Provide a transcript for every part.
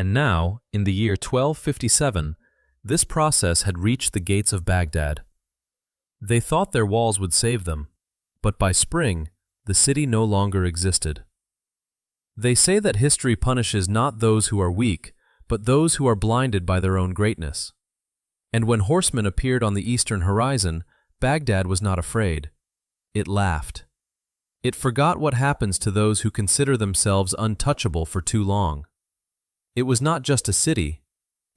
And now, in the year 1257, this process had reached the gates of Baghdad. They thought their walls would save them, but by spring, the city no longer existed. They say that history punishes not those who are weak, but those who are blinded by their own greatness. And when horsemen appeared on the eastern horizon, Baghdad was not afraid. It laughed. It forgot what happens to those who consider themselves untouchable for too long. It was not just a city,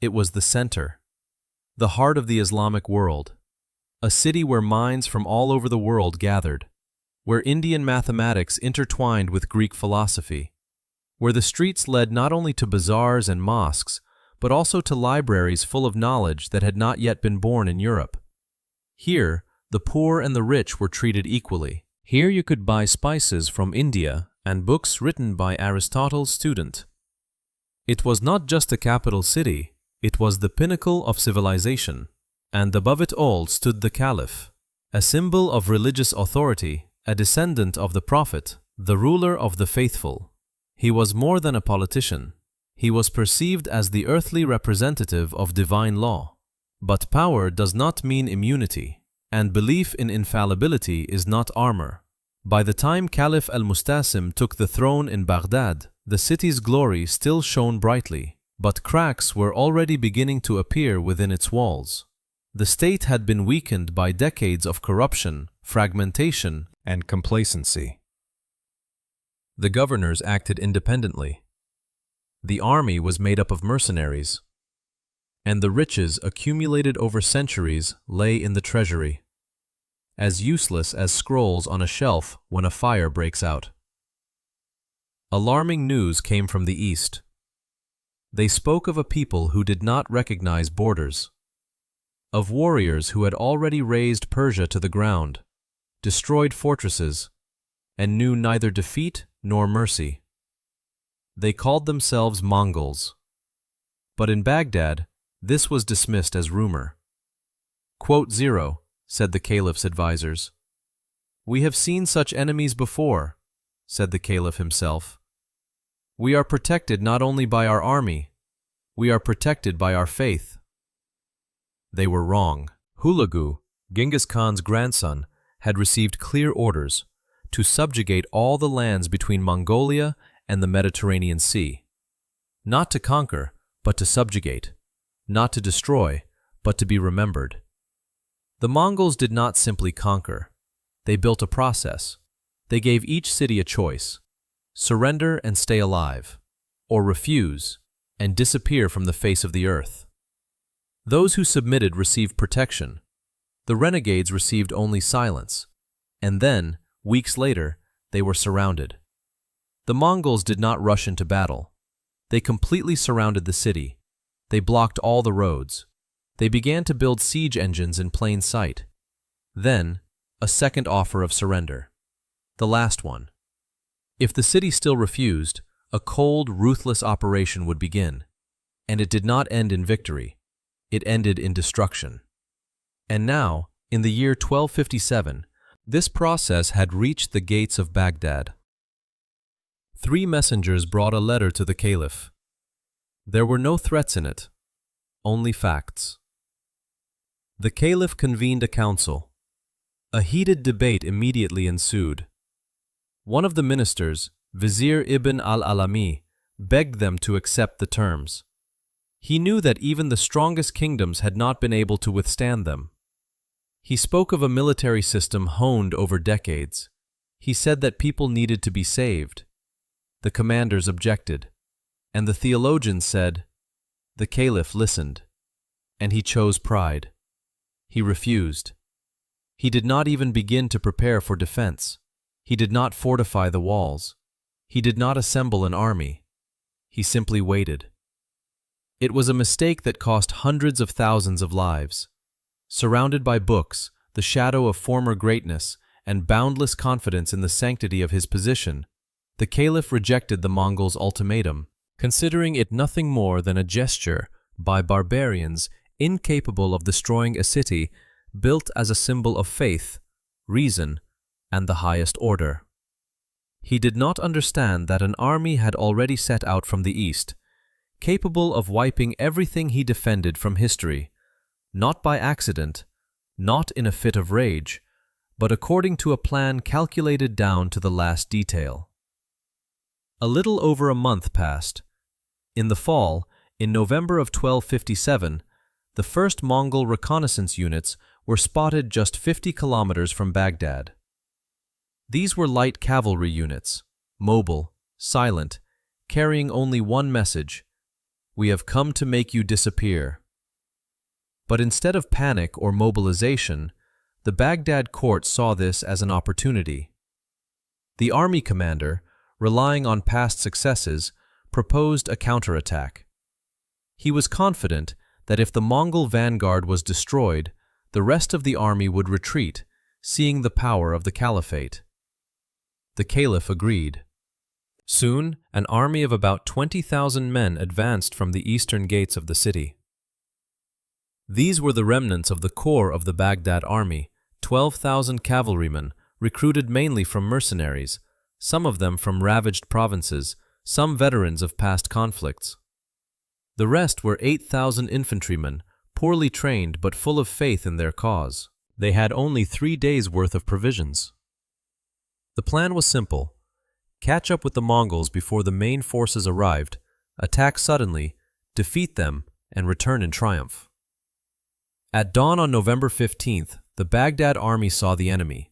it was the center, the heart of the Islamic world, a city where minds from all over the world gathered, where Indian mathematics intertwined with Greek philosophy, where the streets led not only to bazaars and mosques, but also to libraries full of knowledge that had not yet been born in Europe. Here, the poor and the rich were treated equally. Here you could buy spices from India and books written by Aristotle's student. It was not just a capital city, it was the pinnacle of civilization, and above it all stood the caliph, a symbol of religious authority, a descendant of the prophet, the ruler of the faithful. He was more than a politician. He was perceived as the earthly representative of divine law. But power does not mean immunity, and belief in infallibility is not armor. By the time Caliph al-Mustasim took the throne in Baghdad, the city's glory still shone brightly, but cracks were already beginning to appear within its walls. The state had been weakened by decades of corruption, fragmentation, and complacency. The governors acted independently. The army was made up of mercenaries, and the riches accumulated over centuries lay in the treasury, as useless as scrolls on a shelf when a fire breaks out. Alarming news came from the east. They spoke of a people who did not recognize borders, of warriors who had already razed Persia to the ground, destroyed fortresses, and knew neither defeat nor mercy. They called themselves Mongols. But in Baghdad, this was dismissed as rumor. Quote 0, said the caliph's advisors. We have seen such enemies before, said the caliph himself. We are protected not only by our army, we are protected by our faith. They were wrong. Hulagu, Genghis Khan's grandson, had received clear orders to subjugate all the lands between Mongolia and the Mediterranean Sea. Not to conquer, but to subjugate. Not to destroy, but to be remembered. The Mongols did not simply conquer. They built a process. They gave each city a choice: surrender and stay alive, or refuse and disappear from the face of the earth. Those who submitted received protection. The renegades received only silence. And then, weeks later, they were surrounded. The Mongols did not rush into battle. They completely surrounded the city. They blocked all the roads. They began to build siege engines in plain sight. Then, a second offer of surrender. The last one. If the city still refused, a cold, ruthless operation would begin. And it did not end in victory. It ended in destruction. And now, in the year 1257, this process had reached the gates of Baghdad. 3 messengers brought a letter to the caliph. There were no threats in it, only facts. The caliph convened a council. A heated debate immediately ensued. One of the ministers, Vizier Ibn al-Alami, begged them to accept the terms. He knew that even the strongest kingdoms had not been able to withstand them. He spoke of a military system honed over decades. He said that people needed to be saved. The commanders objected, and the theologians said, the caliph listened, and he chose pride. He refused. He did not even begin to prepare for defense. He did not fortify the walls. He did not assemble an army. He simply waited. It was a mistake that cost hundreds of thousands of lives. Surrounded by books, the shadow of former greatness, and boundless confidence in the sanctity of his position, the caliph rejected the Mongols' ultimatum, considering it nothing more than a gesture by barbarians incapable of destroying a city built as a symbol of faith, reason, and the highest order. He did not understand that an army had already set out from the east. capable of wiping everything he defended from history, not by accident, not in a fit of rage, but according to a plan calculated down to the last detail. A little over a month passed. In the fall, in November of 1257, the first Mongol reconnaissance units were spotted just 50 kilometers from Baghdad. These were light cavalry units, mobile, silent, carrying only one message: "We have come to make you disappear." But instead of panic or mobilization, the Baghdad court saw this as an opportunity. The army commander, relying on past successes, proposed a counterattack. He was confident that if the Mongol vanguard was destroyed, the rest of the army would retreat, seeing the power of the caliphate. The caliph agreed. Soon, an army of about 20,000 men advanced from the eastern gates of the city. These were the remnants of the core of the Baghdad army, 12,000 cavalrymen, recruited mainly from mercenaries, some of them from ravaged provinces, some veterans of past conflicts. The rest were 8,000 infantrymen, poorly trained but full of faith in their cause. They had only 3 days' worth of provisions. The plan was simple: catch up with the Mongols before the main forces arrived, attack suddenly, defeat them, and return in triumph. At dawn on November 15th, the Baghdad army saw the enemy.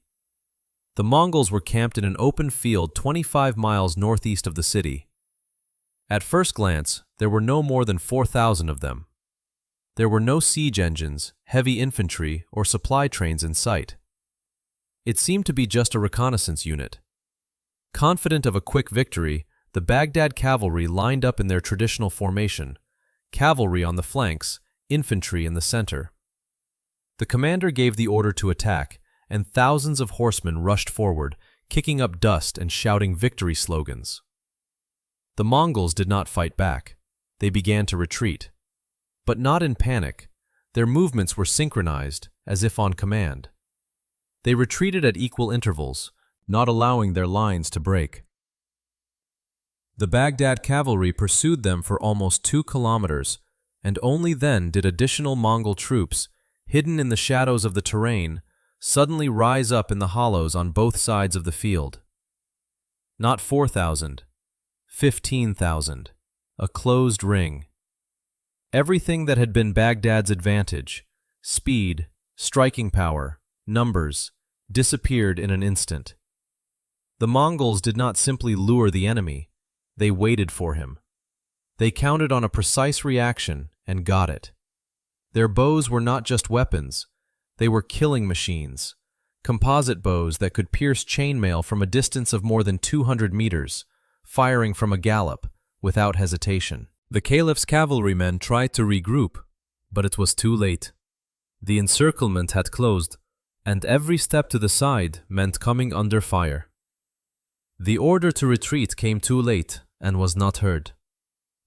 The Mongols were camped in an open field 25 miles northeast of the city. At first glance, there were no more than 4,000 of them. There were no siege engines, heavy infantry, or supply trains in sight. It seemed to be just a reconnaissance unit. Confident of a quick victory, the Baghdad cavalry lined up in their traditional formation, cavalry on the flanks, infantry in the center. The commander gave the order to attack, and thousands of horsemen rushed forward, kicking up dust and shouting victory slogans. The Mongols did not fight back. They began to retreat. But not in panic. Their movements were synchronized, as if on command. They retreated at equal intervals, not allowing their lines to break. The Baghdad cavalry pursued them for almost 2 kilometers, and only then did additional Mongol troops, hidden in the shadows of the terrain, suddenly rise up in the hollows on both sides of the field. Not 4,000, 15,000, a closed ring. Everything that had been Baghdad's advantage, speed, striking power, numbers, disappeared in an instant. The Mongols did not simply lure the enemy, they waited for him. They counted on a precise reaction and got it. Their bows were not just weapons, they were killing machines, composite bows that could pierce chainmail from a distance of more than 200 meters, firing from a gallop, without hesitation. The caliph's cavalrymen tried to regroup, but it was too late. The encirclement had closed, and every step to the side meant coming under fire. The order to retreat came too late and was not heard.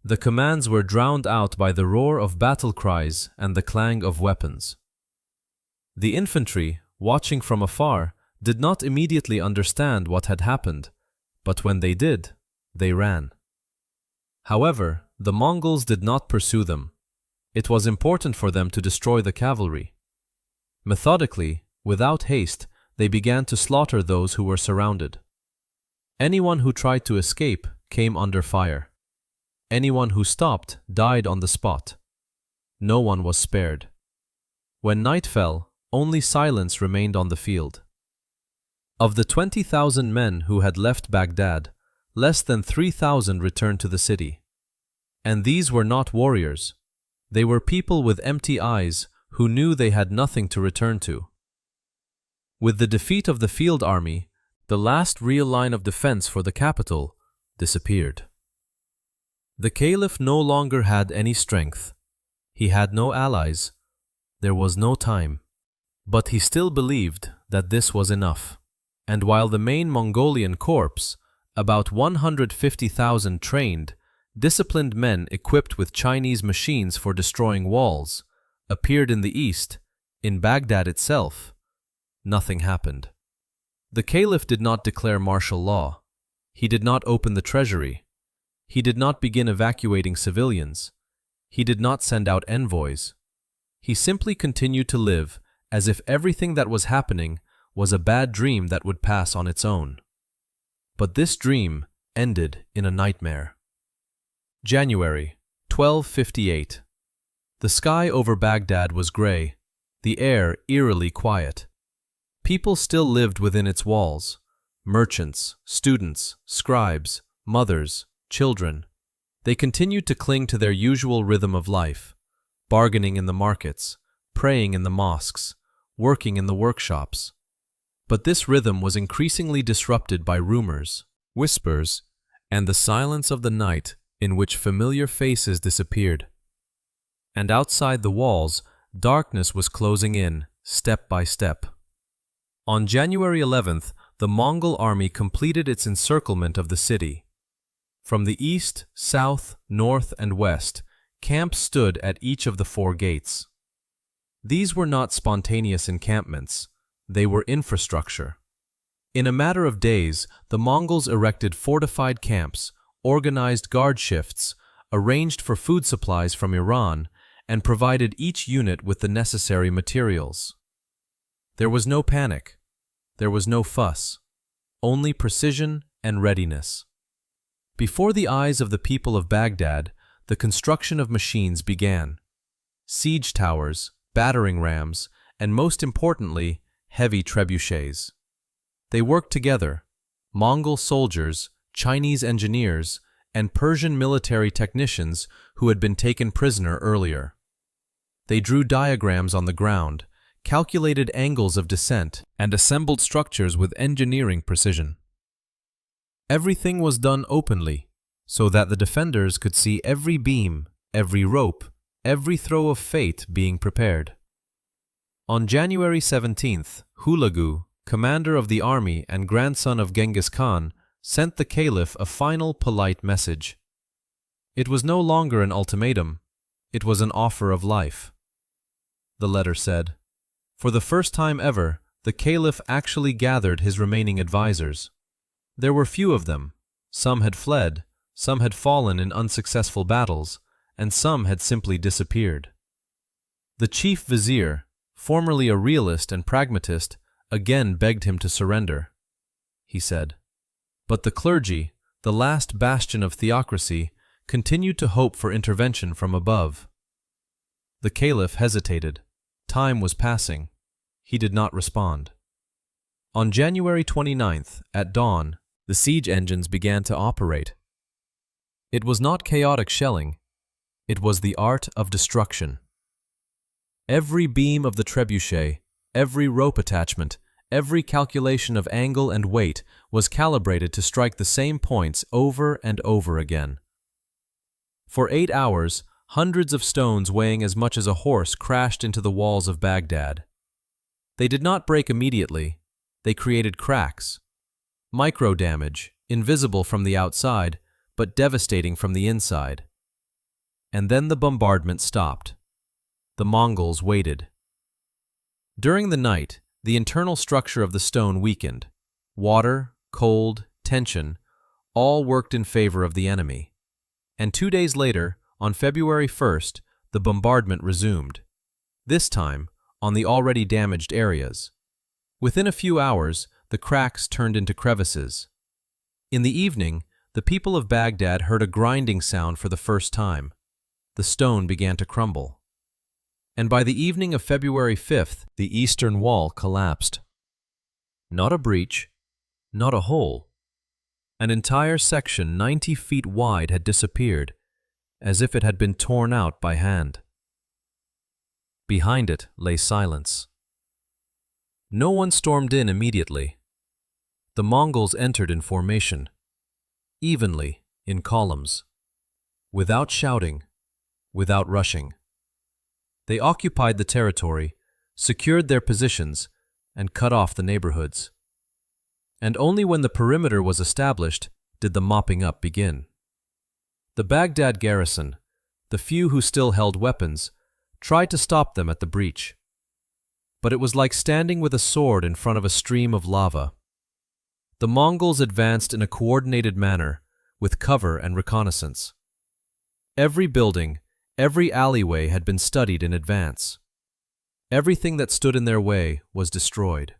The commands were drowned out by the roar of battle cries and the clang of weapons. The infantry, watching from afar, did not immediately understand what had happened, but when they did, they ran. However, the Mongols did not pursue them. It was important for them to destroy the cavalry. Methodically, without haste, they began to slaughter those who were surrounded. Anyone who tried to escape came under fire. Anyone who stopped died on the spot. No one was spared. When night fell, only silence remained on the field. Of the 20,000 men who had left Baghdad, less than 3,000 returned to the city. And these were not warriors. They were people with empty eyes who knew they had nothing to return to. With the defeat of the field army, the last real line of defense for the capital disappeared. The caliph no longer had any strength. He had no allies. There was no time. But he still believed that this was enough. And while the main Mongolian corps, about 150,000 trained, disciplined men equipped with Chinese machines for destroying walls, appeared in the east, in Baghdad itself, nothing happened. The caliph did not declare martial law. He did not open the treasury. He did not begin evacuating civilians. He did not send out envoys. He simply continued to live as if everything that was happening was a bad dream that would pass on its own. But this dream ended in a nightmare. January 1258. The sky over Baghdad was gray, the air eerily quiet. People still lived within its walls: merchants, students, scribes, mothers, children. They continued to cling to their usual rhythm of life, bargaining in the markets, praying in the mosques, working in the workshops. But this rhythm was increasingly disrupted by rumors, whispers, and the silence of the night in which familiar faces disappeared. And outside the walls, darkness was closing in, step by step. On January 11th, the Mongol army completed its encirclement of the city. From the east, south, north, and west, camps stood at each of the 4 gates. These were not spontaneous encampments, they were infrastructure. In a matter of days, the Mongols erected fortified camps, organized guard shifts, arranged for food supplies from Iran, and provided each unit with the necessary materials. There was no panic. There was no fuss. Only precision and readiness. Before the eyes of the people of Baghdad, the construction of machines began. Siege towers, battering rams, and most importantly, heavy trebuchets. They worked together: Mongol soldiers, Chinese engineers, and Persian military technicians who had been taken prisoner earlier. They drew diagrams on the ground, calculated angles of descent, and assembled structures with engineering precision. Everything was done openly, so that the defenders could see every beam, every rope, every throw of fate being prepared. On January 17th, Hulagu, commander of the army and grandson of Genghis Khan, sent the caliph a final polite message. It was no longer an ultimatum, it was an offer of life. The letter said. For the first time ever, the caliph actually gathered his remaining advisors. There were few of them. Some had fled, some had fallen in unsuccessful battles, and some had simply disappeared. The chief vizier, formerly a realist and pragmatist, again begged him to surrender. He said. But the clergy, the last bastion of theocracy, continued to hope for intervention from above. The caliph hesitated. Time was passing. He did not respond. On January 29th, at dawn, the siege engines began to operate. It was not chaotic shelling. It was the art of destruction. Every beam of the trebuchet, every rope attachment, every calculation of angle and weight was calibrated to strike the same points over and over again. For 8 hours, hundreds of stones weighing as much as a horse crashed into the walls of Baghdad. They did not break immediately. They created cracks. Micro damage, invisible from the outside, but devastating from the inside. And then the bombardment stopped. The Mongols waited. During the night, the internal structure of the stone weakened. Water, cold, tension, all worked in favor of the enemy. And 2 days later, on February 1st, the bombardment resumed. This time, on the already damaged areas. Within a few hours, the cracks turned into crevices. In the evening, the people of Baghdad heard a grinding sound for the first time. The stone began to crumble. And by the evening of February 5th, the eastern wall collapsed. Not a breach, not a hole. An entire section 90 feet wide had disappeared, as if it had been torn out by hand. Behind it lay silence. No one stormed in immediately. The Mongols entered in formation, evenly, in columns, without shouting, without rushing. They occupied the territory, secured their positions, and cut off the neighborhoods. And only when the perimeter was established did the mopping up begin. The Baghdad garrison, the few who still held weapons, tried to stop them at the breach. But it was like standing with a sword in front of a stream of lava. The Mongols advanced in a coordinated manner, with cover and reconnaissance. Every building, every alleyway had been studied in advance. Everything that stood in their way was destroyed.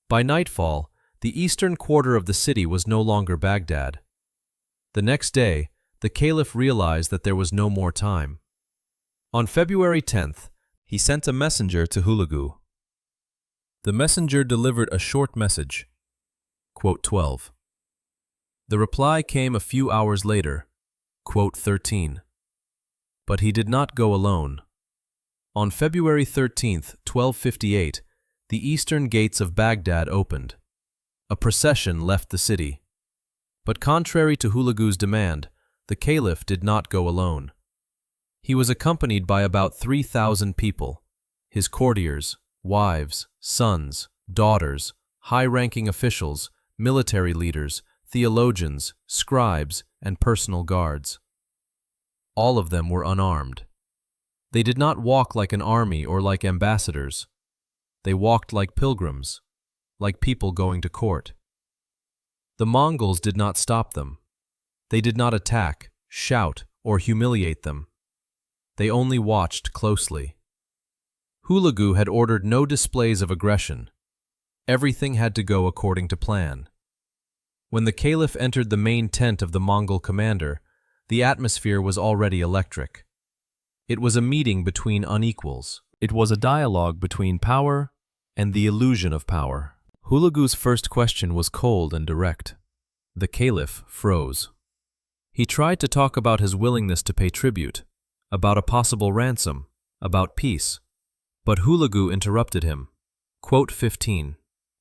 By nightfall, the eastern quarter of the city was no longer Baghdad. The next day, the caliph realized that there was no more time. On February 10th, he sent a messenger to Hulagu. The messenger delivered a short message. Quote 12. The reply came a few hours later. Quote 13. But he did not go alone. On February 13th, 1258, the eastern gates of Baghdad opened. A procession left the city. But contrary to Hulagu's demand, the caliph did not go alone. He was accompanied by about 3,000 people, his courtiers, wives, sons, daughters, high-ranking officials, military leaders, theologians, scribes, and personal guards. All of them were unarmed. They did not walk like an army or like ambassadors. They walked like pilgrims, like people going to court. The Mongols did not stop them. They did not attack, shout, or humiliate them. They only watched closely. Hulagu had ordered no displays of aggression. Everything had to go according to plan. When the caliph entered the main tent of the Mongol commander, the atmosphere was already electric. It was a meeting between unequals. It was a dialogue between power and the illusion of power. Hulagu's first question was cold and direct. The caliph froze. He tried to talk about his willingness to pay tribute, about a possible ransom, about peace. But Hulagu interrupted him. Quote 15.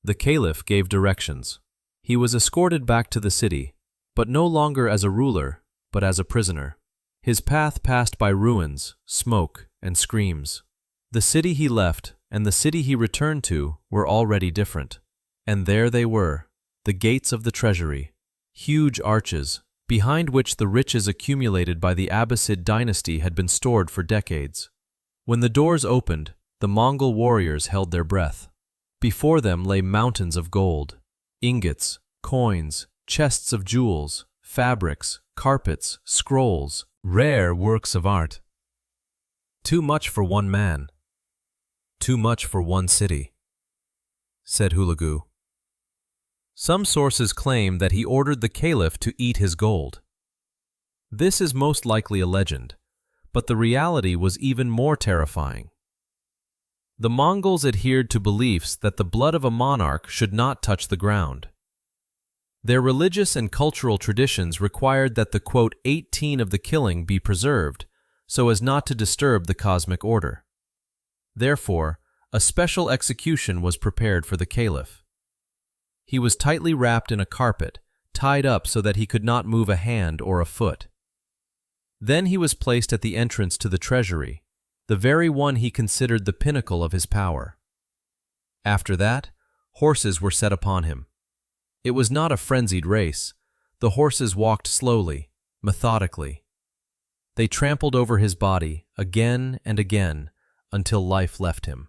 The caliph gave directions. He was escorted back to the city, but no longer as a ruler, but as a prisoner. His path passed by ruins, smoke, and screams. The city he left and the city he returned to were already different. And there they were, the gates of the treasury, huge arches, behind which the riches accumulated by the Abbasid dynasty had been stored for decades. When the doors opened, the Mongol warriors held their breath. Before them lay mountains of gold, ingots, coins, chests of jewels, fabrics, carpets, scrolls, rare works of art. Too much for one man. Too much for one city, said Hulagu. Some sources claim that he ordered the caliph to eat his gold. This is most likely a legend, but the reality was even more terrifying. The Mongols adhered to beliefs that the blood of a monarch should not touch the ground. Their religious and cultural traditions required that the quote 18 of the killing be preserved so as not to disturb the cosmic order. Therefore, a special execution was prepared for the caliph. He was tightly wrapped in a carpet, tied up so that he could not move a hand or a foot. Then he was placed at the entrance to the treasury, the very one he considered the pinnacle of his power. After that, horses were set upon him. It was not a frenzied race. The horses walked slowly, methodically. They trampled over his body again and again until life left him.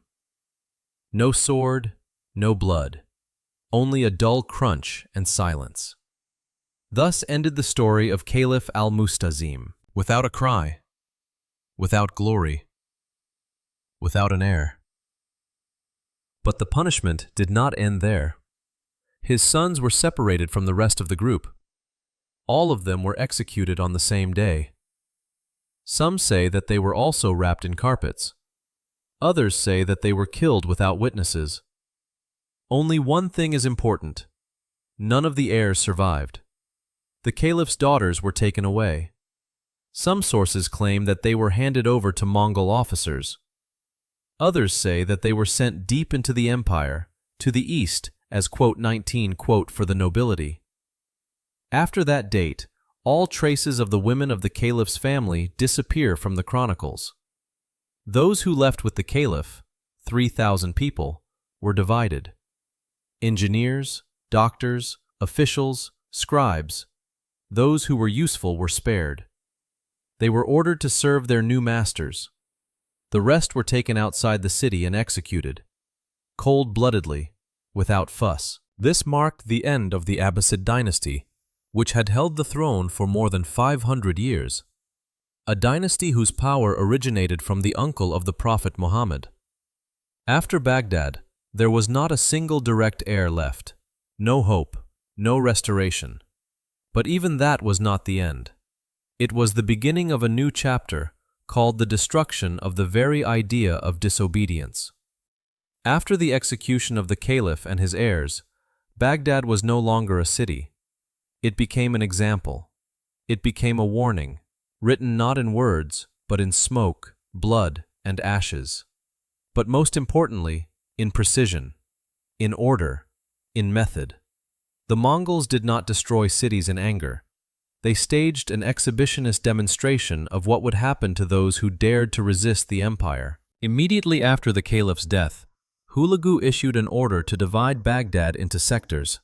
No sword, no blood. Only a dull crunch and silence. Thus ended the story of Caliph al-Mustazim, without a cry, without glory, without an heir. But the punishment did not end there. His sons were separated from the rest of the group. All of them were executed on the same day. Some say that they were also wrapped in carpets. Others say that they were killed without witnesses. Only one thing is important. None of the heirs survived. The caliph's daughters were taken away. Some sources claim that they were handed over to Mongol officers. Others say that they were sent deep into the empire, to the east, as quote 19 quote for the nobility. After that date, all traces of the women of the caliph's family disappear from the chronicles. Those who left with the caliph, 3,000 people, were divided. Engineers, doctors, officials, scribes, those who were useful were spared. They were ordered to serve their new masters. The rest were taken outside the city and executed, cold-bloodedly, without fuss. This marked the end of the Abbasid dynasty, which had held the throne for more than 500 years, a dynasty whose power originated from the uncle of the Prophet Muhammad. After Baghdad, there was not a single direct heir left, no hope, no restoration. But even that was not the end. It was the beginning of a new chapter called the destruction of the very idea of disobedience. After the execution of the caliph and his heirs, Baghdad was no longer a city. It became an example. It became a warning, written not in words, but in smoke, blood, and ashes. But most importantly, in precision, in order, in method. The Mongols did not destroy cities in anger. They staged an exhibitionist demonstration of what would happen to those who dared to resist the empire. Immediately after the caliph's death, Hulagu issued an order to divide Baghdad into sectors.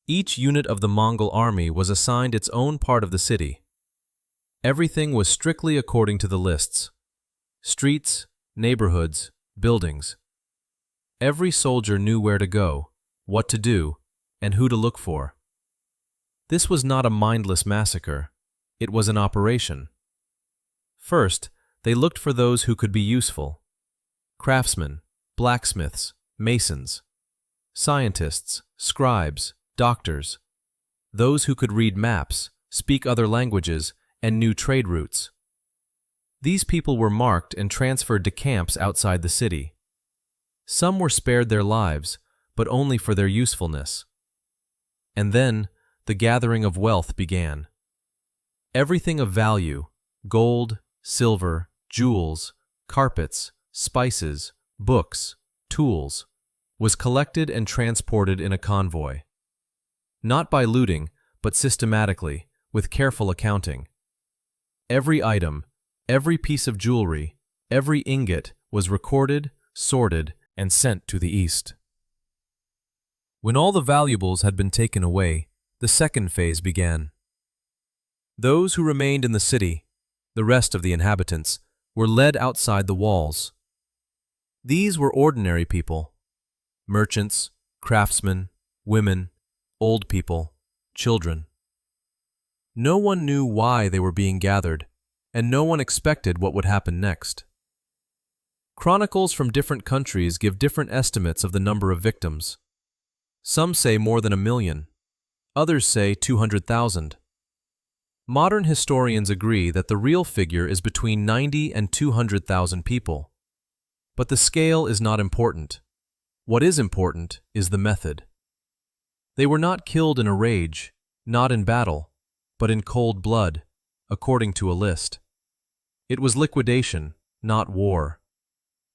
Each unit of the Mongol army was assigned its own part of the city. Everything was strictly according to the lists: streets, neighborhoods, buildings. Every soldier knew where to go, what to do, and who to look for. This was not a mindless massacre. It was an operation. First, they looked for those who could be useful: craftsmen, blacksmiths, masons, scientists, scribes, doctors, those who could read maps, speak other languages, and knew trade routes. These people were marked and transferred to camps outside the city. Some were spared their lives, but only for their usefulness. And then, the gathering of wealth began. Everything of value, gold, silver, jewels, carpets, spices, books, tools, was collected and transported in a convoy. Not by looting, but systematically, with careful accounting. Every item, every piece of jewelry, every ingot was recorded, sorted, and sent to the east. When all the valuables had been taken away, the second phase began. Those who remained in the city, the rest of the inhabitants, were led outside the walls. These were ordinary people: merchants, craftsmen, women, old people, children. No one knew why they were being gathered, and no one expected what would happen next. Chronicles from different countries give different estimates of the number of victims. Some say more than 1 million. Others say 200,000. Modern historians agree that the real figure is between 90 and 200,000 people. But the scale is not important. What is important is the method. They were not killed in a rage, not in battle, but in cold blood, according to a list. It was liquidation, not war.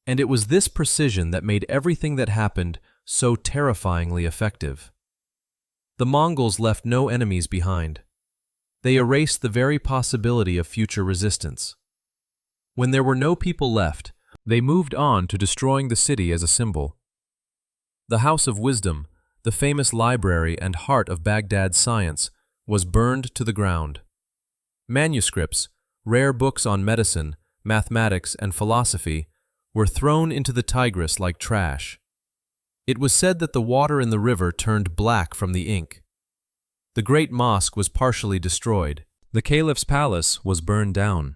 And it was this precision that made everything that happened so terrifyingly effective. The Mongols left no enemies behind. They erased the very possibility of future resistance. When there were no people left, they moved on to destroying the city as a symbol. The House of Wisdom, the famous library and heart of Baghdad's science, was burned to the ground. Manuscripts, rare books on medicine, mathematics, and philosophy, were thrown into the Tigris like trash. It was said that the water in the river turned black from the ink. The great mosque was partially destroyed. The caliph's palace was burned down.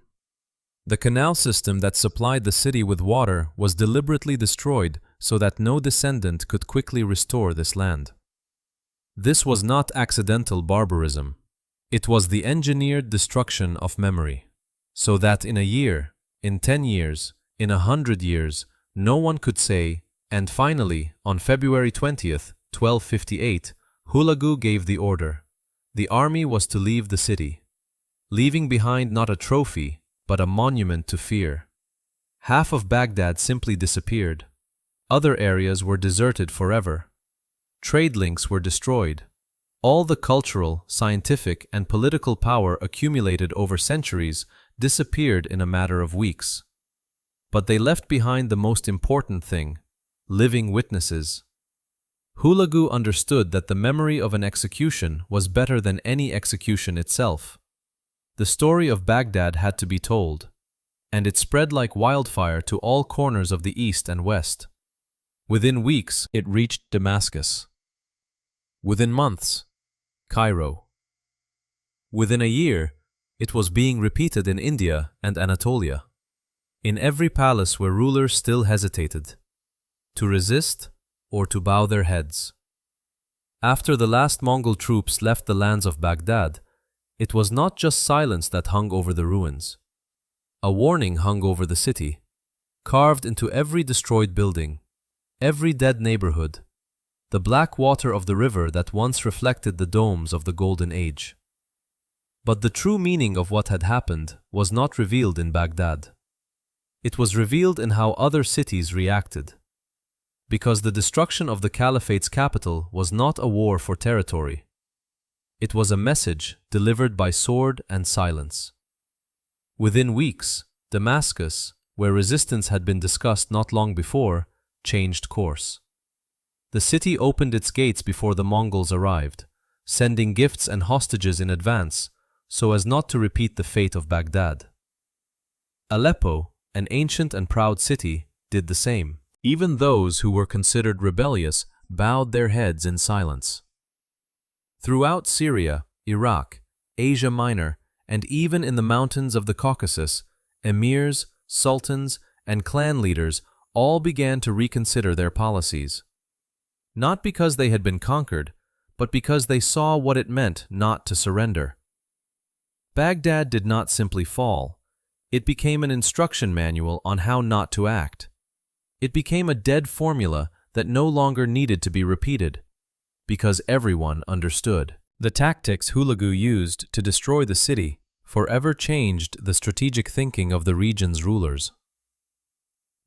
The canal system that supplied the city with water was deliberately destroyed so that no descendant could quickly restore this land. This was not accidental barbarism. It was the engineered destruction of memory, so that in a year, in 10 years, in 100 years, no one could say. And finally, on February 20th, 1258, Hulagu gave the order. The army was to leave the city, leaving behind not a trophy, but a monument to fear. Half of Baghdad simply disappeared. Other areas were deserted forever. Trade links were destroyed. All the cultural, scientific, and political power accumulated over centuries disappeared in a matter of weeks. But they left behind the most important thing: living witnesses. Hulagu understood that the memory of an execution was better than any execution itself. The story of Baghdad had to be told, and it spread like wildfire to all corners of the east and west. Within weeks, it reached Damascus. Within months, Cairo. Within a year, it was being repeated in India and Anatolia, in every palace where rulers still hesitated to resist or to bow their heads. After the last Mongol troops left the lands of Baghdad, it was not just silence that hung over the ruins. A warning hung over the city, carved into every destroyed building, every dead neighborhood, the black water of the river that once reflected the domes of the Golden Age. But the true meaning of what had happened was not revealed in Baghdad. It was revealed in how other cities reacted. Because the destruction of the caliphate's capital was not a war for territory. It was a message delivered by sword and silence. Within weeks, Damascus, where resistance had been discussed not long before, changed course. The city opened its gates before the Mongols arrived, sending gifts and hostages in advance so as not to repeat the fate of Baghdad. Aleppo, an ancient and proud city, did the same. Even those who were considered rebellious bowed their heads in silence. Throughout Syria, Iraq, Asia Minor, and even in the mountains of the Caucasus, emirs, sultans, and clan leaders all began to reconsider their policies. Not because they had been conquered, but because they saw what it meant not to surrender. Baghdad did not simply fall. It became an instruction manual on how not to act. It became a dead formula that no longer needed to be repeated, because everyone understood. The tactics Hulagu used to destroy the city forever changed the strategic thinking of the region's rulers.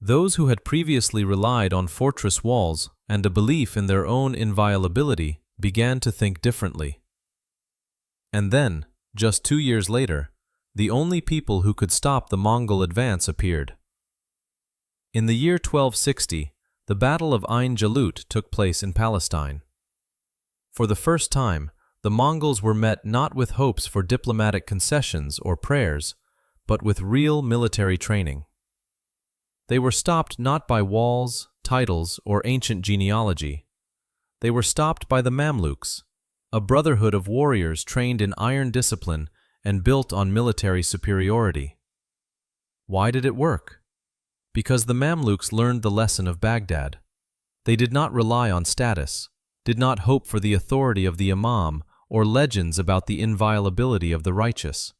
Those who had previously relied on fortress walls and a belief in their own inviolability began to think differently. And then, just 2 years later, the only people who could stop the Mongol advance appeared. In the year 1260, the Battle of Ain Jalut took place in Palestine. For the first time, the Mongols were met not with hopes for diplomatic concessions or prayers, but with real military training. They were stopped not by walls, titles, or ancient genealogy. They were stopped by the Mamluks, a brotherhood of warriors trained in iron discipline and built on military superiority. Why did it work? Because the Mamluks learned the lesson of Baghdad. They did not rely on status, did not hope for the authority of the imam or legends about the inviolability of the righteous.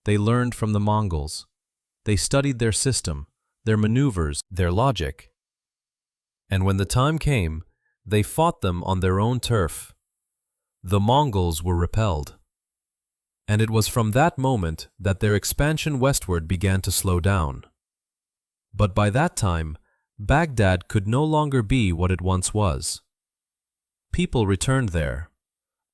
They learned from the Mongols. They studied their system, their maneuvers, their logic. And when the time came, they fought them on their own turf. The Mongols were repelled. And it was from that moment that their expansion westward began to slow down. But by that time, Baghdad could no longer be what it once was. People returned there.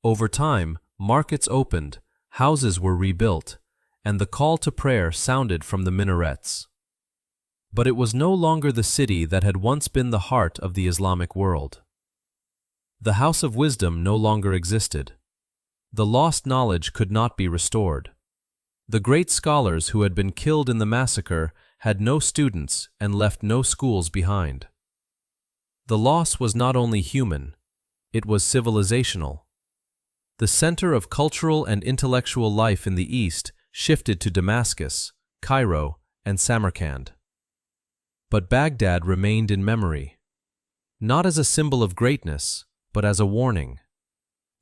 Over time, markets opened, houses were rebuilt, and the call to prayer sounded from the minarets. But it was no longer the city that had once been the heart of the Islamic world. The House of Wisdom no longer existed. The lost knowledge could not be restored. The great scholars who had been killed in the massacre had no students and left no schools behind. The loss was not only human, it was civilizational. The center of cultural and intellectual life in the East shifted to Damascus, Cairo, and Samarkand. But Baghdad remained in memory, not as a symbol of greatness, but as a warning.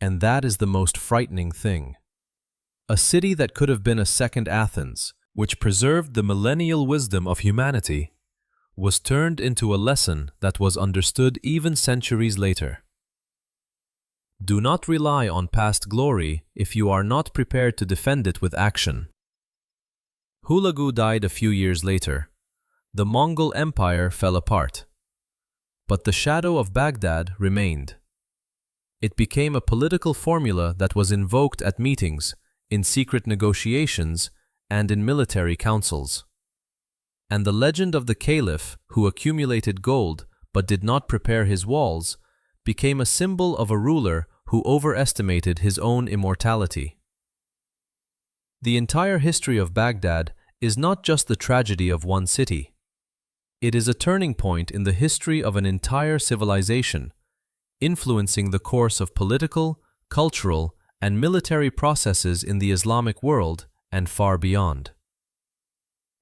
And that is the most frightening thing. A city that could have been a second Athens, which preserved the millennial wisdom of humanity, was turned into a lesson that was understood even centuries later. Do not rely on past glory if you are not prepared to defend it with action. Hulagu died a few years later. The Mongol Empire fell apart. But the shadow of Baghdad remained. It became a political formula that was invoked at meetings, in secret negotiations, and in military councils. And the legend of the caliph who accumulated gold but did not prepare his walls became a symbol of a ruler who overestimated his own immortality. The entire history of Baghdad is not just the tragedy of one city. It is a turning point in the history of an entire civilization, influencing the course of political, cultural, and military processes in the Islamic world and far beyond.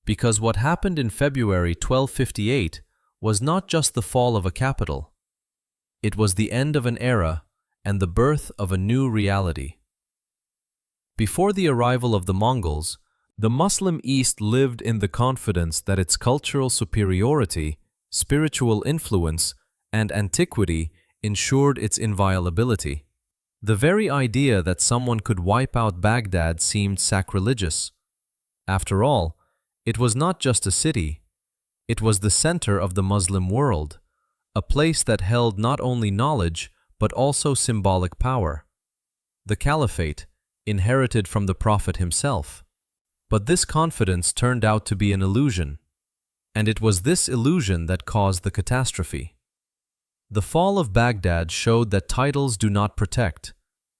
Because what happened in February 1258 was not just the fall of a capital. It was the end of an era and the birth of a new reality. Before the arrival of the Mongols, the Muslim East lived in the confidence that its cultural superiority, spiritual influence, and antiquity ensured its inviolability. The very idea that someone could wipe out Baghdad seemed sacrilegious. After all, it was not just a city. It was the center of the Muslim world, a place that held not only knowledge but also symbolic power. The caliphate, inherited from the Prophet himself. But this confidence turned out to be an illusion, and it was this illusion that caused the catastrophe. The fall of Baghdad showed that titles do not protect,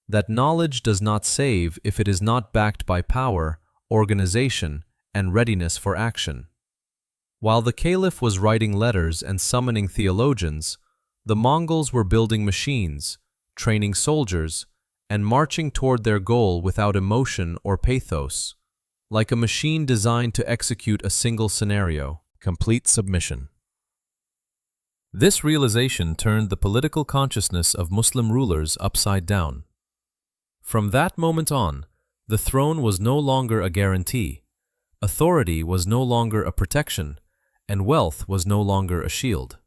that knowledge does not save if it is not backed by power, organization, and readiness for action. While the caliph was writing letters and summoning theologians, the Mongols were building machines, training soldiers, and marching toward their goal without emotion or pathos, like a machine designed to execute a single scenario: complete submission. This realization turned the political consciousness of Muslim rulers upside down. From that moment on, the throne was no longer a guarantee, authority was no longer a protection, and wealth was no longer a shield.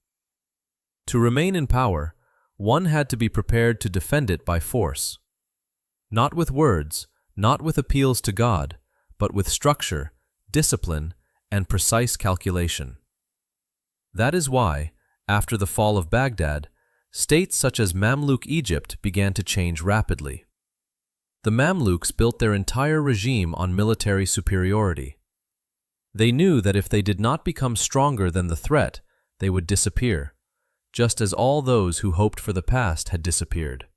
To remain in power, one had to be prepared to defend it by force. Not with words, not with appeals to God, but with structure, discipline, and precise calculation. That is why, after the fall of Baghdad, states such as Mamluk Egypt began to change rapidly. The Mamluks built their entire regime on military superiority. They knew that if they did not become stronger than the threat, they would disappear, just as all those who hoped for the past had disappeared.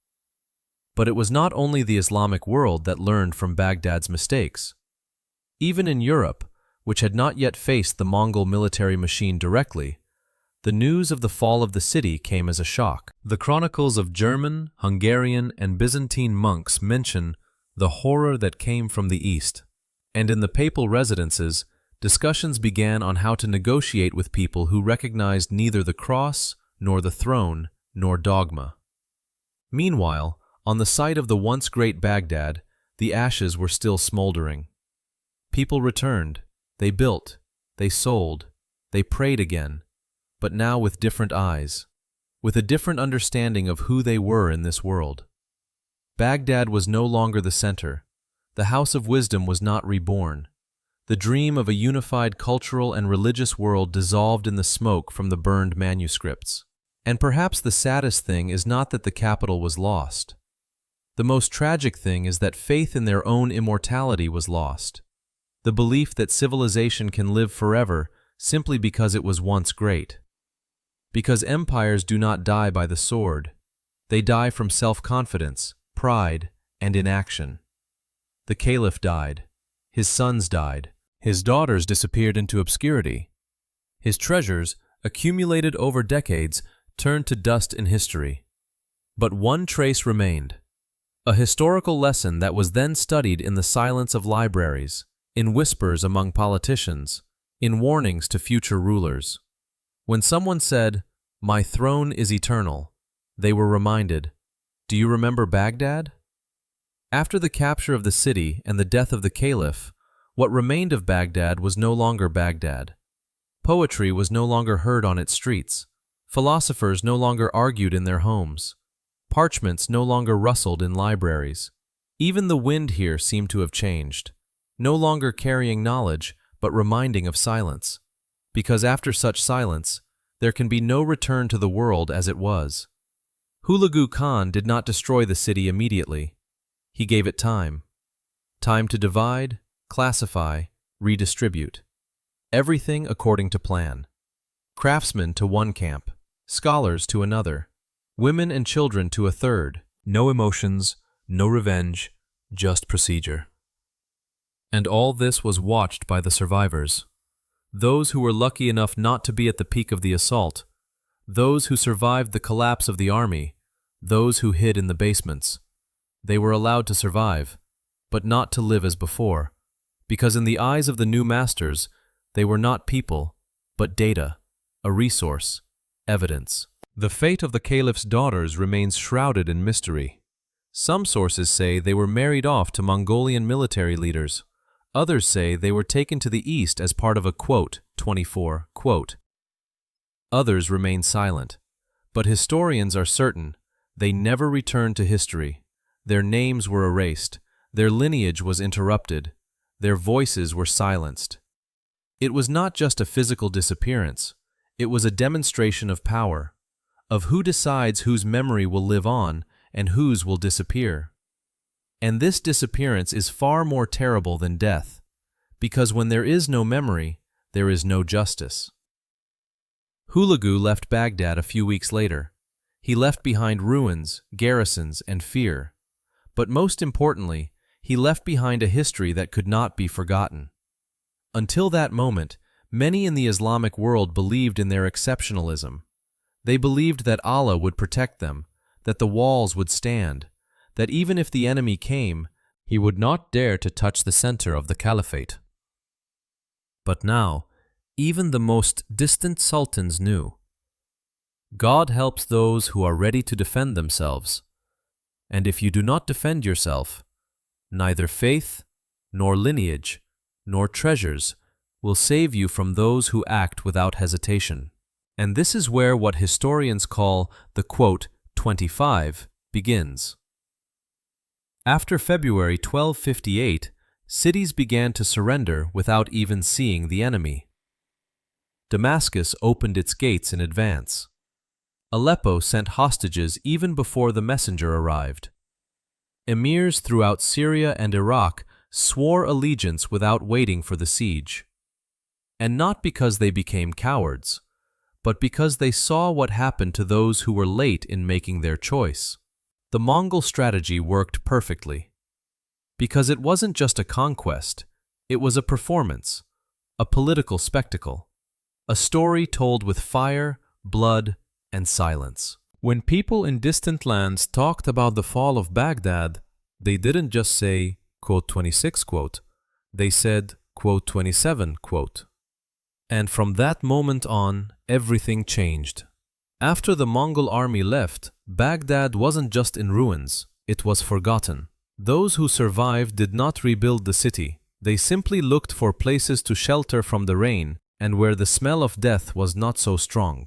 But it was not only the Islamic world that learned from Baghdad's mistakes. Even in Europe, which had not yet faced the Mongol military machine directly, the news of the fall of the city came as a shock. The chronicles of German, Hungarian, and Byzantine monks mention the horror that came from the east, and in the papal residences, discussions began on how to negotiate with people who recognized neither the cross, nor the throne, nor dogma. Meanwhile, on the site of the once great Baghdad, the ashes were still smoldering. People returned, they built, they sold, they prayed again, but now with different eyes, with a different understanding of who they were in this world. Baghdad was no longer the center. The House of Wisdom was not reborn. The dream of a unified cultural and religious world dissolved in the smoke from the burned manuscripts. And perhaps the saddest thing is not that the capital was lost. The most tragic thing is that faith in their own immortality was lost. The belief that civilization can live forever simply because it was once great. Because empires do not die by the sword. They die from self-confidence, pride, and inaction. The caliph died. His sons died. His daughters disappeared into obscurity. His treasures, accumulated over decades, turned to dust in history. But one trace remained. A historical lesson that was then studied in the silence of libraries, in whispers among politicians, in warnings to future rulers. When someone said, "My throne is eternal," they were reminded, "Do you remember Baghdad?" After the capture of the city and the death of the caliph, what remained of Baghdad was no longer Baghdad. Poetry was no longer heard on its streets. Philosophers no longer argued in their homes. Parchments no longer rustled in libraries. Even the wind here seemed to have changed, no longer carrying knowledge, but reminding of silence. Because after such silence, there can be no return to the world as it was. Hulagu Khan did not destroy the city immediately. He gave it time. Time to divide, classify, redistribute. Everything according to plan. Craftsmen to one camp, scholars to another, women and children to a third. No emotions, no revenge, just procedure. And all this was watched by the survivors. Those who were lucky enough not to be at the peak of the assault, those who survived the collapse of the army, those who hid in the basements. They were allowed to survive, but not to live as before, because in the eyes of the new masters, they were not people, but data, a resource, evidence. The fate of the caliph's daughters remains shrouded in mystery. Some sources say they were married off to Mongolian military leaders. Others say they were taken to the east as part of a quote, 24, quote. Others remain silent, but historians are certain they never returned to history. Their names were erased, their lineage was interrupted, their voices were silenced. It was not just a physical disappearance, it was a demonstration of power, of who decides whose memory will live on and whose will disappear. And this disappearance is far more terrible than death, because when there is no memory, there is no justice. Hulagu left Baghdad a few weeks later. He left behind ruins, garrisons, and fear. But most importantly, he left behind a history that could not be forgotten. Until that moment, many in the Islamic world believed in their exceptionalism. They believed that Allah would protect them, that the walls would stand, that even if the enemy came, he would not dare to touch the center of the caliphate. But now, even the most distant sultans knew. God helps those who are ready to defend themselves. And if you do not defend yourself, neither faith, nor lineage, nor treasures will save you from those who act without hesitation. And this is where what historians call the quote, 25 begins. After February 1258, cities began to surrender without even seeing the enemy. Damascus opened its gates in advance. Aleppo sent hostages even before the messenger arrived. Emirs throughout Syria and Iraq swore allegiance without waiting for the siege. And not because they became cowards, but because they saw what happened to those who were late in making their choice. The Mongol strategy worked perfectly. Because it wasn't just a conquest, it was a performance, a political spectacle, a story told with fire, blood, and silence. When people in distant lands talked about the fall of Baghdad, they didn't just say, quote 26, quote. They said, quote 27, quote. And from that moment on, everything changed. After the Mongol army left, Baghdad wasn't just in ruins, it was forgotten. Those who survived did not rebuild the city. They simply looked for places to shelter from the rain and where the smell of death was not so strong.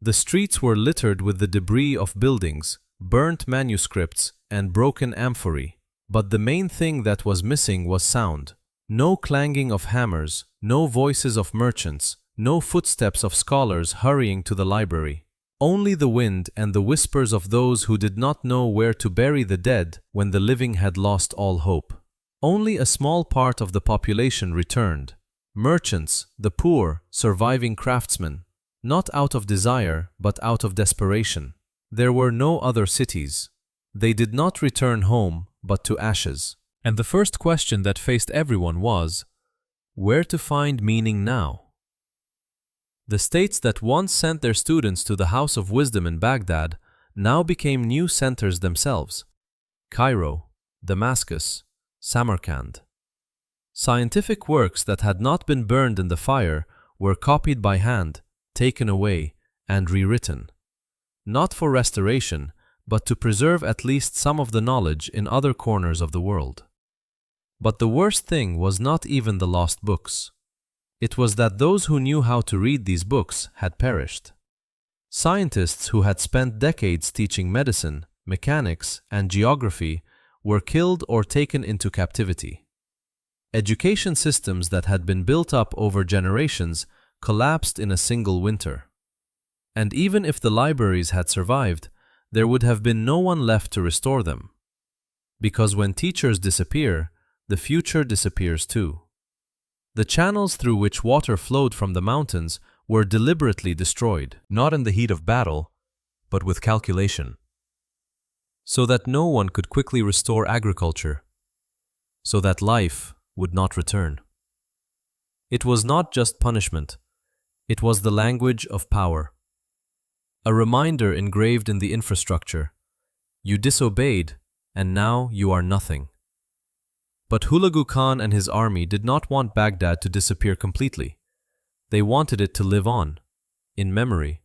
The streets were littered with the debris of buildings, burnt manuscripts, and broken amphorae. But the main thing that was missing was sound. No clanging of hammers, no voices of merchants, no footsteps of scholars hurrying to the library. Only the wind and the whispers of those who did not know where to bury the dead when the living had lost all hope. Only a small part of the population returned. Merchants, the poor, surviving craftsmen. Not out of desire, but out of desperation. There were no other cities. They did not return home, but to ashes. And the first question that faced everyone was, where to find meaning now? The states that once sent their students to the House of Wisdom in Baghdad now became new centers themselves. Cairo, Damascus, Samarkand. Scientific works that had not been burned in the fire were copied by hand, taken away, and rewritten. Not for restoration, but to preserve at least some of the knowledge in other corners of the world. But the worst thing was not even the lost books. It was that those who knew how to read these books had perished. Scientists who had spent decades teaching medicine, mechanics, and geography were killed or taken into captivity. Education systems that had been built up over generations collapsed in a single winter. And even if the libraries had survived, there would have been no one left to restore them. Because when teachers disappear, the future disappears too. The channels through which water flowed from the mountains were deliberately destroyed, not in the heat of battle, but with calculation, so that no one could quickly restore agriculture, so that life would not return. It was not just punishment, it was the language of power. A reminder engraved in the infrastructure. You disobeyed, and now you are nothing. But Hulagu Khan and his army did not want Baghdad to disappear completely. They wanted it to live on, in memory,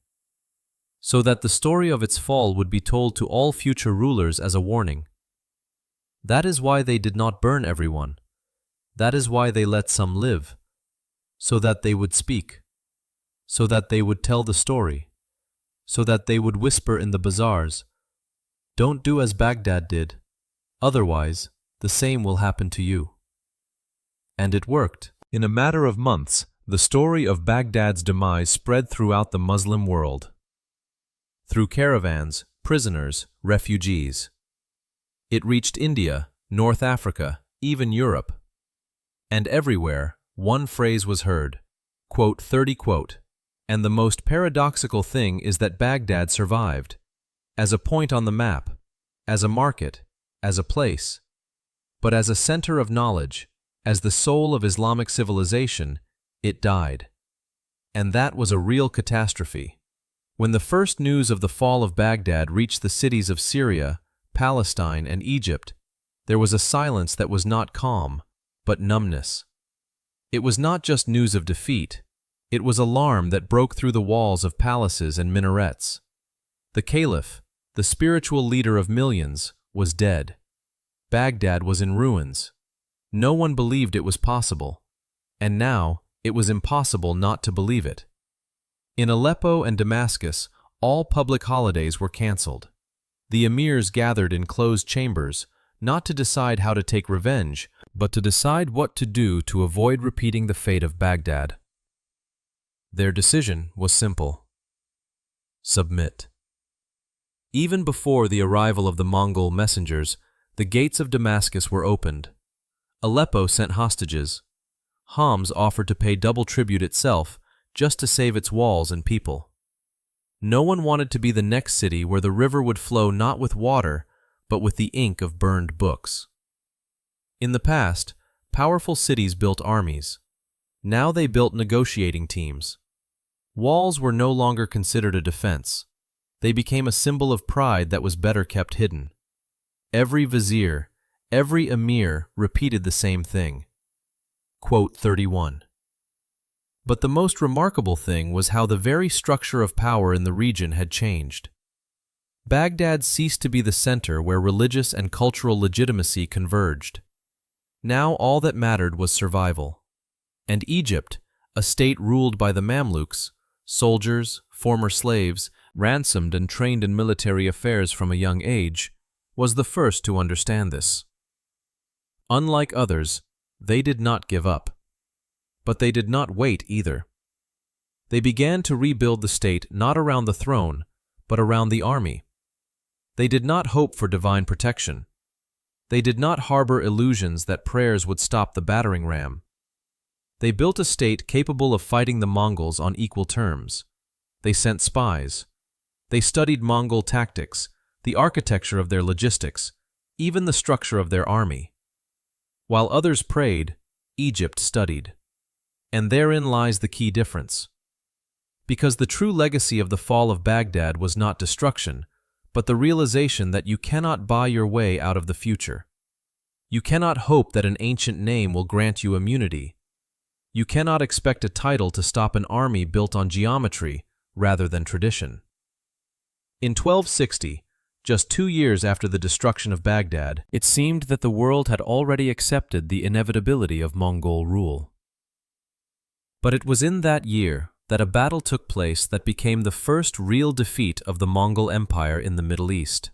so that the story of its fall would be told to all future rulers as a warning. That is why they did not burn everyone. That is why they let some live, so that they would speak, so that they would tell the story, so that they would whisper in the bazaars, "Don't do as Baghdad did, otherwise the same will happen to you." And it worked. In a matter of months, the story of Baghdad's demise spread throughout the Muslim world. Through caravans, prisoners, refugees. It reached India, North Africa, even Europe. And everywhere, one phrase was heard, quote, 30 quote, and the most paradoxical thing is that Baghdad survived. As a point on the map, as a market, as a place, but as a center of knowledge, as the soul of Islamic civilization, it died. And that was a real catastrophe. When the first news of the fall of Baghdad reached the cities of Syria, Palestine, and Egypt, there was a silence that was not calm, but numbness. It was not just news of defeat, it was alarm that broke through the walls of palaces and minarets. The caliph, the spiritual leader of millions, was dead. Baghdad was in ruins. No one believed it was possible, and now it was impossible not to believe it. In Aleppo and Damascus, all public holidays were cancelled. The emirs gathered in closed chambers, not to decide how to take revenge, but to decide what to do to avoid repeating the fate of Baghdad. Their decision was simple: submit. Even before the arrival of the Mongol messengers, the gates of Damascus were opened. Aleppo sent hostages. Homs offered to pay double tribute itself just to save its walls and people. No one wanted to be the next city where the river would flow not with water, but with the ink of burned books. In the past, powerful cities built armies. Now they built negotiating teams. Walls were no longer considered a defense. They became a symbol of pride that was better kept hidden. Every vizier, every emir repeated the same thing. Quote 31. But the most remarkable thing was how the very structure of power in the region had changed. Baghdad ceased to be the center where religious and cultural legitimacy converged. Now all that mattered was survival. And Egypt, a state ruled by the Mamluks, soldiers, former slaves, ransomed and trained in military affairs from a young age, was the first to understand this. Unlike others, they did not give up. But they did not wait either. They began to rebuild the state not around the throne, but around the army. They did not hope for divine protection. They did not harbor illusions that prayers would stop the battering ram. They built a state capable of fighting the Mongols on equal terms. They sent spies. They studied Mongol tactics, the architecture of their logistics, even the structure of their army. While others prayed, Egypt studied. And therein lies the key difference. Because the true legacy of the fall of Baghdad was not destruction, but the realization that you cannot buy your way out of the future. You cannot hope that an ancient name will grant you immunity. You cannot expect a title to stop an army built on geometry rather than tradition. In 1260, just 2 years after the destruction of Baghdad, it seemed that the world had already accepted the inevitability of Mongol rule. But it was in that year that a battle took place that became the first real defeat of the Mongol Empire in the Middle East.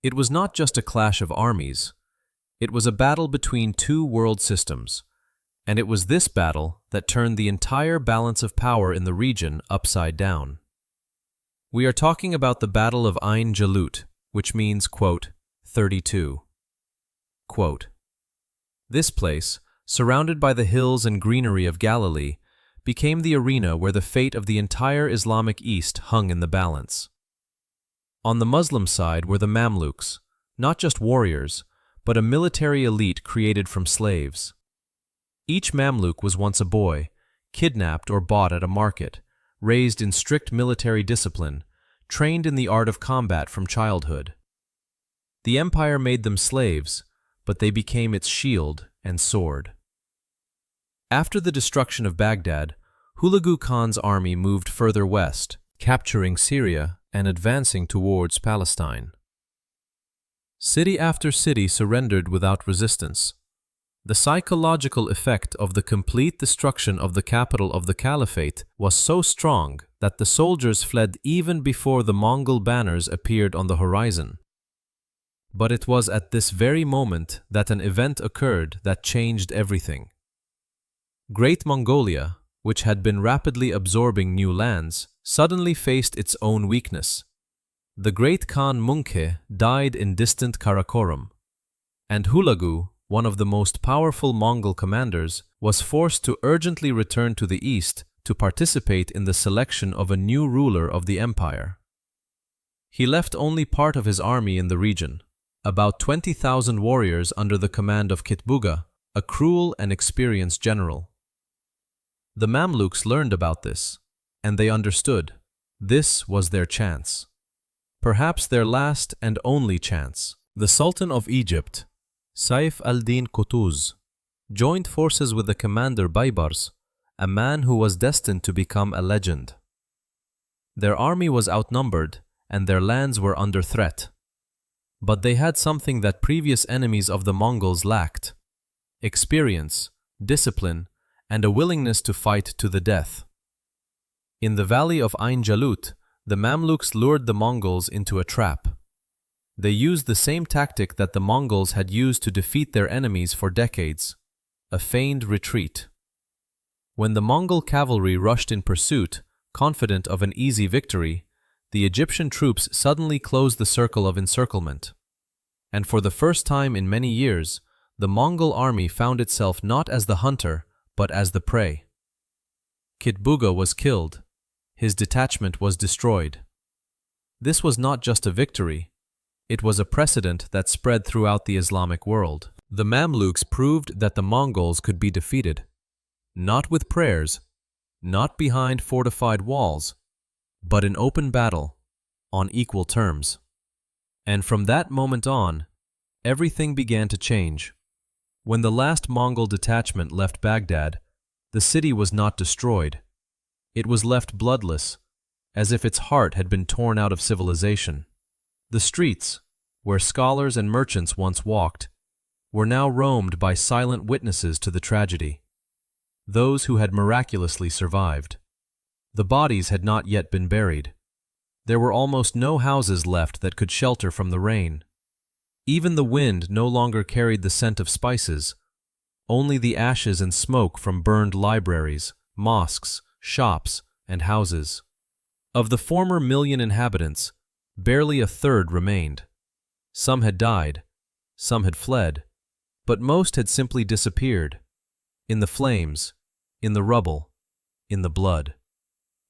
It was not just a clash of armies. It was a battle between two world systems, and it was this battle that turned the entire balance of power in the region upside down. We are talking about the Battle of Ain Jalut, which means, quote, 32. Quote, this place, surrounded by the hills and greenery of Galilee, became the arena where the fate of the entire Islamic East hung in the balance. On the Muslim side were the Mamluks, not just warriors, but a military elite created from slaves. Each Mamluk was once a boy, kidnapped or bought at a market, raised in strict military discipline, trained in the art of combat from childhood. The empire made them slaves, but they became its shield and sword. After the destruction of Baghdad, Hulagu Khan's army moved further west, capturing Syria and advancing towards Palestine. City after city surrendered without resistance. The psychological effect of the complete destruction of the capital of the caliphate was so strong that the soldiers fled even before the Mongol banners appeared on the horizon. But it was at this very moment that an event occurred that changed everything. Great Mongolia, which had been rapidly absorbing new lands, suddenly faced its own weakness. The great Khan Munkhe died in distant Karakorum, and Hulagu, one of the most powerful Mongol commanders, was forced to urgently return to the east to participate in the selection of a new ruler of the empire. He left only part of his army in the region, about 20,000 warriors under the command of Kitbuga, a cruel and experienced general. The Mamluks learned about this, and they understood this was their chance. Perhaps their last and only chance. The Sultan of Egypt, Saif al-Din Qutuz, joined forces with the commander Baybars, a man who was destined to become a legend. Their army was outnumbered and their lands were under threat. But they had something that previous enemies of the Mongols lacked: experience, discipline, and a willingness to fight to the death. In the valley of Ain Jalut, the Mamluks lured the Mongols into a trap. They used the same tactic that the Mongols had used to defeat their enemies for decades: a feigned retreat. When the Mongol cavalry rushed in pursuit, confident of an easy victory, the Egyptian troops suddenly closed the circle of encirclement. And for the first time in many years, the Mongol army found itself not as the hunter, but as the prey. Kitbuga was killed. His detachment was destroyed. This was not just a victory. It was a precedent that spread throughout the Islamic world. The Mamluks proved that the Mongols could be defeated, not with prayers, not behind fortified walls, but in open battle, on equal terms. And from that moment on, everything began to change. When the last Mongol detachment left Baghdad, the city was not destroyed. It was left bloodless, as if its heart had been torn out of civilization. The streets, where scholars and merchants once walked, were now roamed by silent witnesses to the tragedy, those who had miraculously survived. The bodies had not yet been buried. There were almost no houses left that could shelter from the rain. Even the wind no longer carried the scent of spices, only the ashes and smoke from burned libraries, mosques, shops, and houses. Of the former 1,000,000 inhabitants, barely a third remained. Some had died, some had fled, but most had simply disappeared, in the flames, in the rubble, in the blood.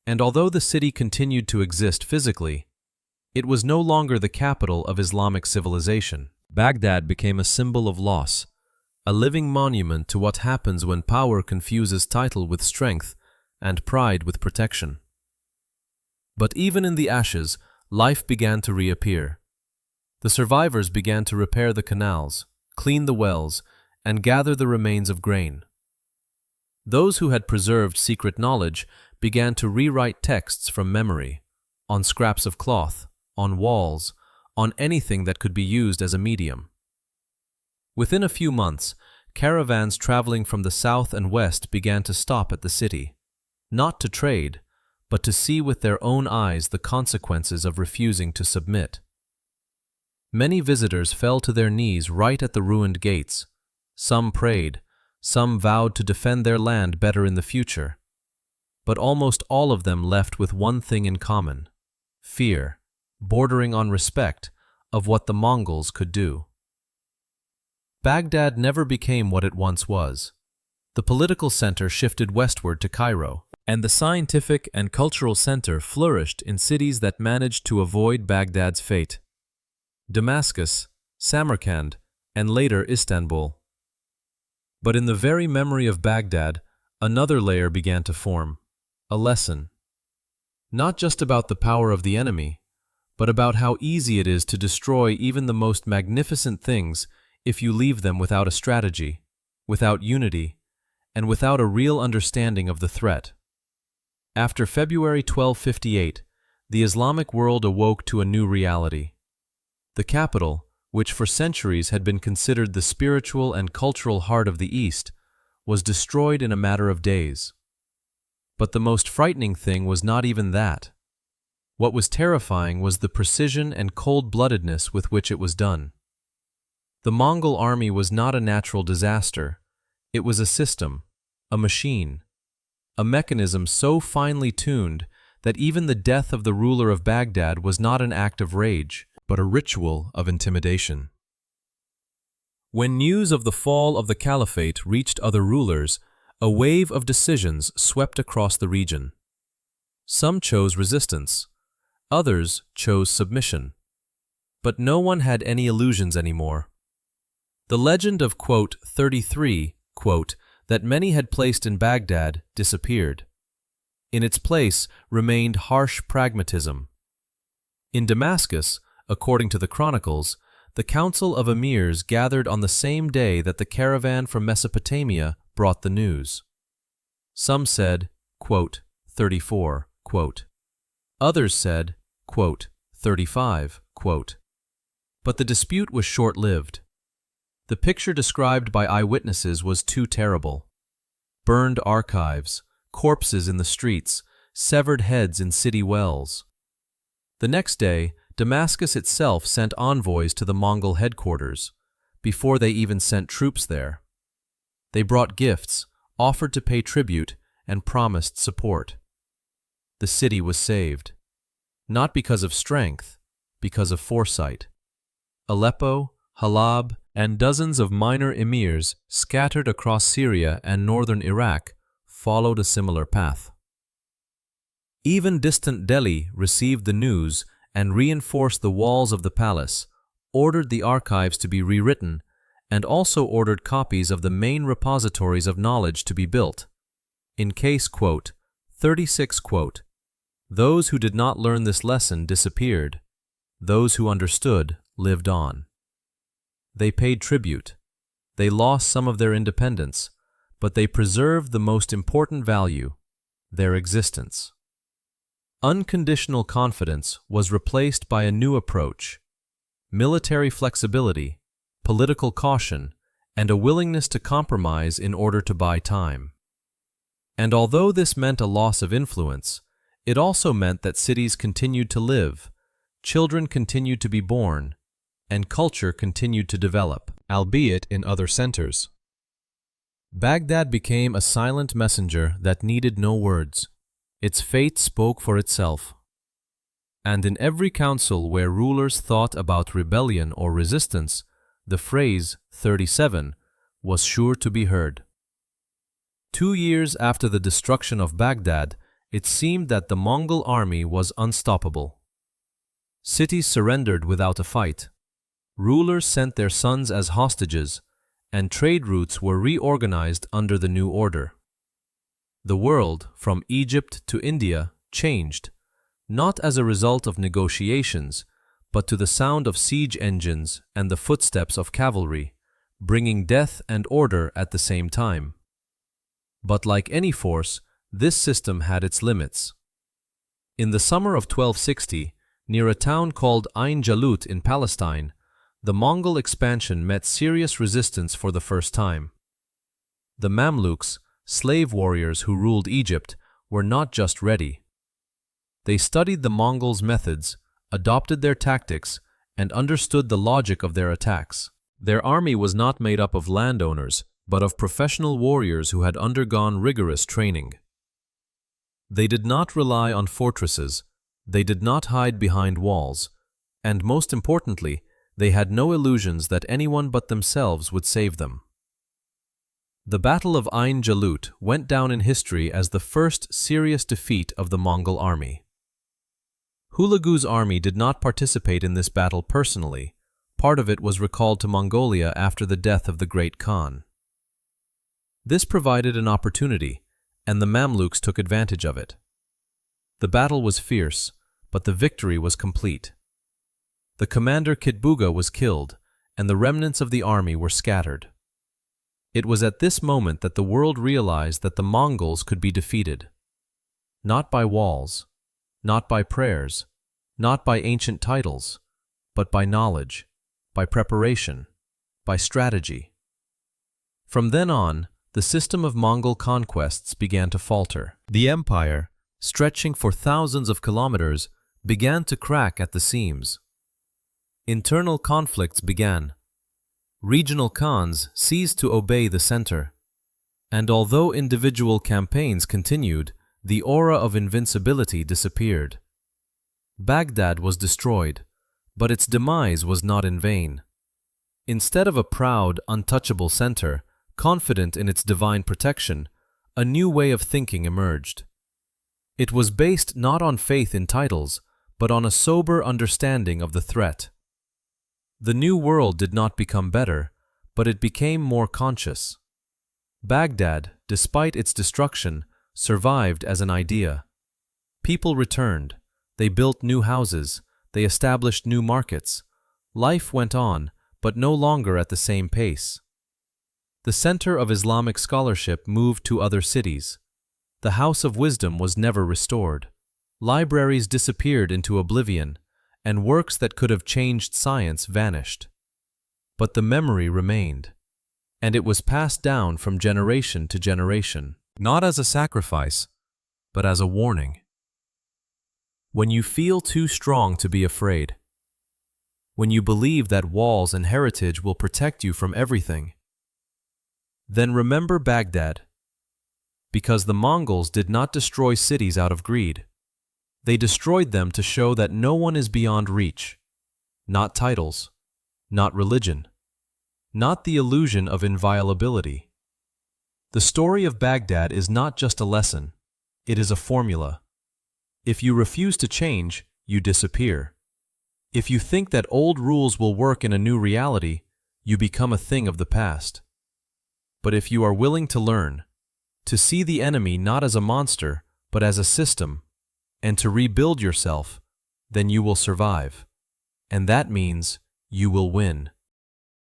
And although the city continued to exist physically, it was no longer the capital of Islamic civilization. Baghdad became a symbol of loss, a living monument to what happens when power confuses title with strength and pride with protection. But even in the ashes, life began to reappear. The survivors began to repair the canals, clean the wells, and gather the remains of grain. Those who had preserved secret knowledge began to rewrite texts from memory, on scraps of cloth, on walls, on anything that could be used as a medium. Within a few months, caravans traveling from the south and west began to stop at the city, not to trade, but to see with their own eyes the consequences of refusing to submit. Many visitors fell to their knees right at the ruined gates. Some prayed, some vowed to defend their land better in the future. But almost all of them left with one thing in common: fear, bordering on respect, of what the Mongols could do. Baghdad never became what it once was. The political center shifted westward to Cairo, and the scientific and cultural center flourished in cities that managed to avoid Baghdad's fate: Damascus, Samarkand, and later Istanbul. But in the very memory of Baghdad, another layer began to form, a lesson. Not just about the power of the enemy, but about how easy it is to destroy even the most magnificent things if you leave them without a strategy, without unity, and without a real understanding of the threat. After February 1258, the Islamic world awoke to a new reality. The capital, which for centuries had been considered the spiritual and cultural heart of the East, was destroyed in a matter of days. But the most frightening thing was not even that. What was terrifying was the precision and cold-bloodedness with which it was done. The Mongol army was not a natural disaster. It was a system, a machine, a mechanism so finely tuned that even the death of the ruler of Baghdad was not an act of rage, but a ritual of intimidation. When news of the fall of the caliphate reached other rulers, a wave of decisions swept across the region. Some chose resistance, others chose submission. But no one had any illusions anymore. The legend of, quote, 33, quote, that many had placed in Baghdad disappeared. In its place remained harsh pragmatism. In Damascus, according to the chronicles, the council of emirs gathered on the same day that the caravan from Mesopotamia brought the news. Some said, quote, 34, quote. Others said, quote, 35, quote. But the dispute was short-lived. The picture described by eyewitnesses was too terrible. Burned archives, corpses in the streets, severed heads in city wells. The next day, Damascus itself sent envoys to the Mongol headquarters, before they even sent troops there. They brought gifts, offered to pay tribute, and promised support. The city was saved, not because of strength, because of foresight. Aleppo, Halab, and dozens of minor emirs scattered across Syria and northern Iraq followed a similar path. Even distant Delhi received the news and reinforced the walls of the palace, ordered the archives to be rewritten, and also ordered copies of the main repositories of knowledge to be built. In case, quote, 36, quote, those who did not learn this lesson disappeared. Those who understood lived on. They paid tribute. They lost some of their independence, but they preserved the most important value, their existence. Unconditional confidence was replaced by a new approach: military flexibility, political caution, and a willingness to compromise in order to buy time. And although this meant a loss of influence, it also meant that cities continued to live, children continued to be born, and culture continued to develop, albeit in other centers. Baghdad became a silent messenger that needed no words. Its fate spoke for itself. And in every council where rulers thought about rebellion or resistance, the phrase 37 was sure to be heard. 2 years after the destruction of Baghdad, it seemed that the Mongol army was unstoppable. Cities surrendered without a fight. Rulers sent their sons as hostages, and trade routes were reorganized under the new order. The world, from Egypt to India, changed, not as a result of negotiations, but to the sound of siege engines and the footsteps of cavalry, bringing death and order at the same time. But like any force, this system had its limits. In the summer of 1260, near a town called Ain Jalut in Palestine, the Mongol expansion met serious resistance for the first time. The Mamluks, slave warriors who ruled Egypt, were not just ready. They studied the Mongols' methods, adopted their tactics, and understood the logic of their attacks. Their army was not made up of landowners, but of professional warriors who had undergone rigorous training. They did not rely on fortresses, they did not hide behind walls, and most importantly, they had no illusions that anyone but themselves would save them. The Battle of Ain Jalut went down in history as the first serious defeat of the Mongol army. Hulagu's army did not participate in this battle personally. Part of it was recalled to Mongolia after the death of the great Khan. This provided an opportunity, and the Mamluks took advantage of it. The battle was fierce, but the victory was complete. The commander Kitbuga was killed, and the remnants of the army were scattered. It was at this moment that the world realized that the Mongols could be defeated. Not by walls, not by prayers, not by ancient titles, but by knowledge, by preparation, by strategy. From then on, the system of Mongol conquests began to falter. The empire, stretching for thousands of kilometers, began to crack at the seams. Internal conflicts began. Regional khans ceased to obey the center. And although individual campaigns continued, the aura of invincibility disappeared. Baghdad was destroyed, but its demise was not in vain. Instead of a proud, untouchable center, confident in its divine protection, a new way of thinking emerged. It was based not on faith in titles, but on a sober understanding of the threat. The new world did not become better, but it became more conscious. Baghdad, despite its destruction, survived as an idea. People returned, they built new houses, they established new markets. Life went on, but no longer at the same pace. The center of Islamic scholarship moved to other cities. The House of Wisdom was never restored. Libraries disappeared into oblivion, and works that could have changed science vanished. But the memory remained, and it was passed down from generation to generation, not as a sacrifice, but as a warning. When you feel too strong to be afraid, when you believe that walls and heritage will protect you from everything, then remember Baghdad, because the Mongols did not destroy cities out of greed. They destroyed them to show that no one is beyond reach, not titles, not religion, not the illusion of inviolability. The story of Baghdad is not just a lesson, it is a formula. If you refuse to change, you disappear. If you think that old rules will work in a new reality, you become a thing of the past. But if you are willing to learn, to see the enemy not as a monster, but as a system, and to rebuild yourself, then you will survive. And that means you will win.